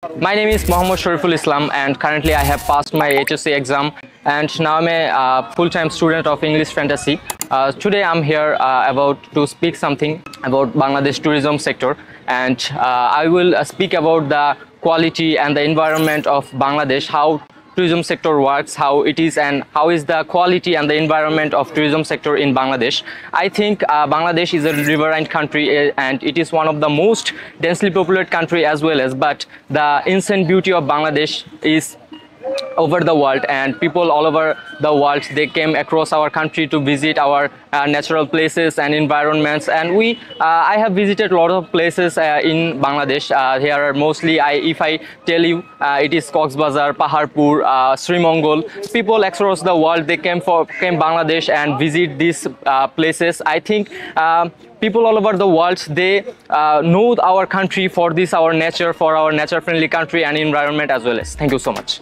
My name is Mohammadpur and currently I have passed my HSC exam and now I'm a full-time student of English Fantasy. Today I'm here about to speak something about Bangladesh tourism sector, and I will speak about the quality and the environment of Bangladesh, how tourism sector works, how it is, and how is the quality and the environment of tourism sector in Bangladesh. I think Bangladesh is a riverine country and it is one of the most densely populated country as well as, but the insane beauty of Bangladesh is over the world, and people all over the world, they came across our country to visit our natural places and environments. And I have visited a lot of places in Bangladesh. Here are mostly, if I tell you, it is Coxbazar, Paharpur, Sri Mongol. People across the world, they came Bangladesh and visit these places. I think people all over the world, they know our country for this, our nature, for our nature friendly country and environment as well as. Thank you so much.